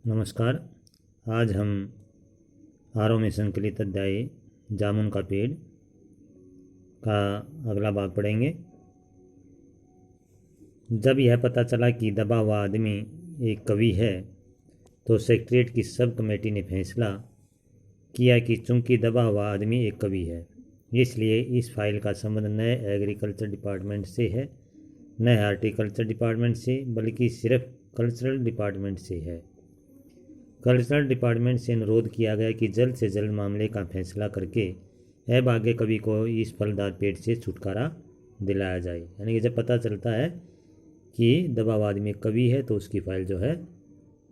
नमस्कार। आज हम आरो में संकलित अध्याय जामुन का पेड़ का अगला भाग पढ़ेंगे। जब यह पता चला कि दबा हुआ आदमी एक कवि है तो सेक्रेटरीट की सब कमेटी ने फैसला किया कि चूंकि दबा हुआ आदमी एक कवि है इसलिए इस फाइल का संबंध न एग्रीकल्चर डिपार्टमेंट से है न हार्टिकल्चर डिपार्टमेंट से बल्कि सिर्फ कल्चरल डिपार्टमेंट से है। कल्चरल डिपार्टमेंट से अनुरोध किया गया कि जल्द से जल्द मामले का फैसला करके अभागे कवि को इस फलदार पेड़ से छुटकारा दिलाया जाए। यानी कि जब पता चलता है कि दबाव आदमी कवि है तो उसकी फाइल जो है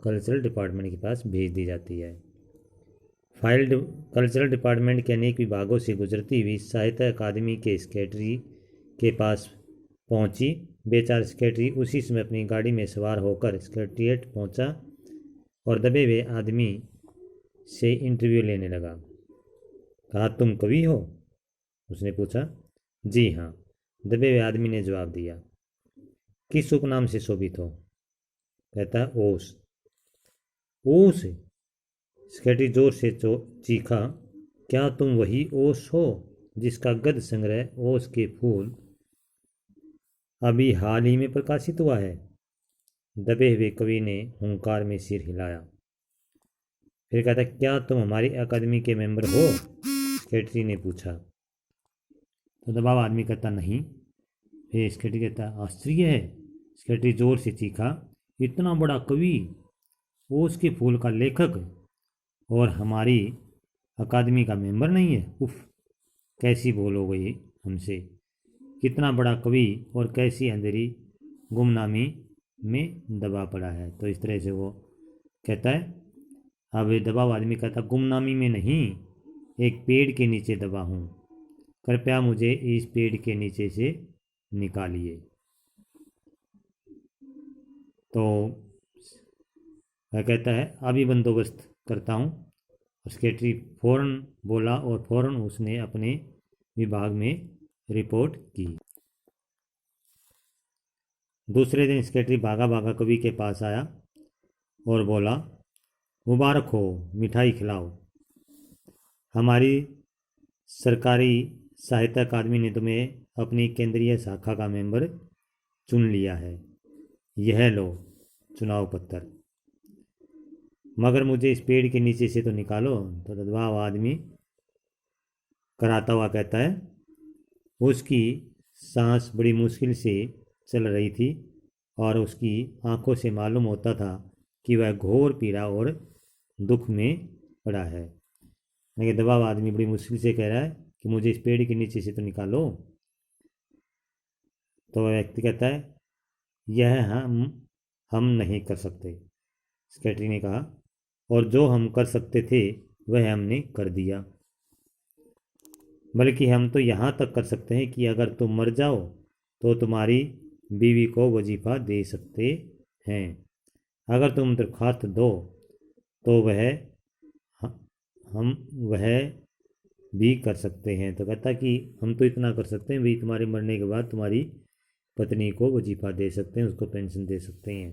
कल्चरल डिपार्टमेंट के पास भेज दी जाती है। फाइल कल्चरल डिपार्टमेंट के अनेक विभागों से गुजरती हुई साहित्य अकादमी के सेक्रेटरी के पास पहुंची। बेचारा सेक्रेटरी उसी समय अपनी गाड़ी में सवार होकर सेक्रेटरीट पहुंचा और दबे हुए आदमी से इंटरव्यू लेने लगा। कहा, तुम कवि हो? उसने पूछा। जी हाँ, दबे हुए आदमी ने जवाब दिया। किस उपनाम से शोभित हो? कहता है, ओस। ओस? सेक्रेटरी जोर से चीखा, क्या तुम वही ओस हो जिसका गद्य संग्रह ओस के फूल अभी हाल ही में प्रकाशित हुआ है? दबे हुए कवि ने हुंकार में सिर हिलाया। फिर कहता, क्या तुम हमारी अकादमी के मेंबर हो? सेक्रेटरी ने पूछा। तो दबाव आदमी कहता, नहीं। फिर सेक्रेटरी कहता, आश्चर्य है। सेक्रेटरी जोर से चीखा, इतना बड़ा कवि, ओस के फूल का लेखक, और हमारी अकादमी का मेंबर नहीं है? उफ, कैसी भूल हो गई हमसे। कितना बड़ा कवि और कैसी अंधेरी गुमनामी में दबा पड़ा है। तो इस तरह से वो कहता है। अब दबाव आदमी कहता, गुमनामी में नहीं, एक पेड़ के नीचे दबा हूँ, कृपया मुझे इस पेड़ के नीचे से निकालिए। तो वह कहता है, अभी बंदोबस्त करता हूँ। सेक्रेटरी फौरन बोला और फौरन उसने अपने विभाग में रिपोर्ट की। दूसरे दिन सेक्रेटरी भागा भागा कवि के पास आया और बोला, मुबारक हो, मिठाई खिलाओ। हमारी सरकारी साहित्य अकादमी ने तुम्हें अपनी केंद्रीय शाखा का मेंबर चुन लिया है। यह लो चुनाव पत्र, मगर मुझे इस पेड़ के नीचे से तो निकालो। तो दबाव आदमी कराता हुआ कहता है। उसकी सांस बड़ी मुश्किल से चल रही थी और उसकी आंखों से मालूम होता था कि वह घोर पीड़ा और दुख में पड़ा है। लेकिन दबाव आदमी बड़ी मुश्किल से कह रहा है कि मुझे इस पेड़ के नीचे से तो निकालो। तो वह व्यक्ति कहता है, यह हम नहीं कर सकते। सेक्रेटरी ने कहा, और जो हम कर सकते थे वह हमने कर दिया। बल्कि हम तो यहाँ तक कर सकते हैं कि अगर तुम मर जाओ तो तुम्हारी बीवी को वजीफा दे सकते हैं। अगर तुम दरख्वास्त दो तो हम वह भी कर सकते हैं। तो कहता कि हम तो इतना कर सकते हैं, भी तुम्हारे मरने के बाद तुम्हारी पत्नी को वजीफा दे सकते हैं, उसको पेंशन दे सकते हैं।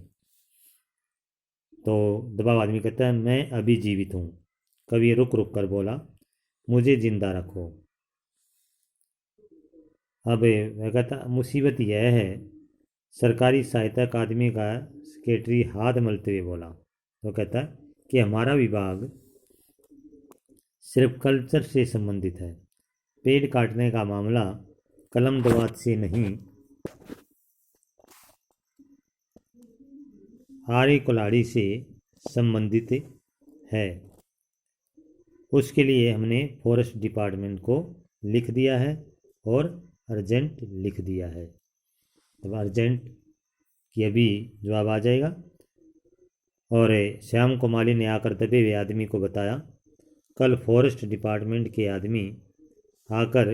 तो दबाव आदमी कहता है, मैं अभी जीवित हूँ। कवि रुक रुक कर बोला, मुझे जिंदा रखो। अब वह कहता, मुसीबत यह है। सरकारी साहित्य अकादमी का सेक्रेटरी हाथ मलते हुए बोला। तो कहता कि हमारा विभाग सिर्फ कल्चर से संबंधित है। पेड़ काटने का मामला कलम दवात से नहीं, आड़ी कुल्हाड़ी से संबंधित है। उसके लिए हमने फॉरेस्ट डिपार्टमेंट को लिख दिया है और अर्जेंट लिख दिया है। अब अर्जेंट की अभी जवाब आ जाएगा। और श्याम कुमारी ने आकर दबे हुए आदमी को बताया, कल फॉरेस्ट डिपार्टमेंट के आदमी आकर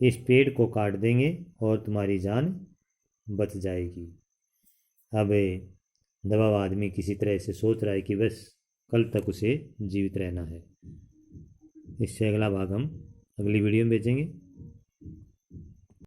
इस पेड़ को काट देंगे और तुम्हारी जान बच जाएगी। अब दबाव आदमी किसी तरह से सोच रहा है कि बस कल तक उसे जीवित रहना है। इससे अगला भाग हम अगली वीडियो में भेजेंगे।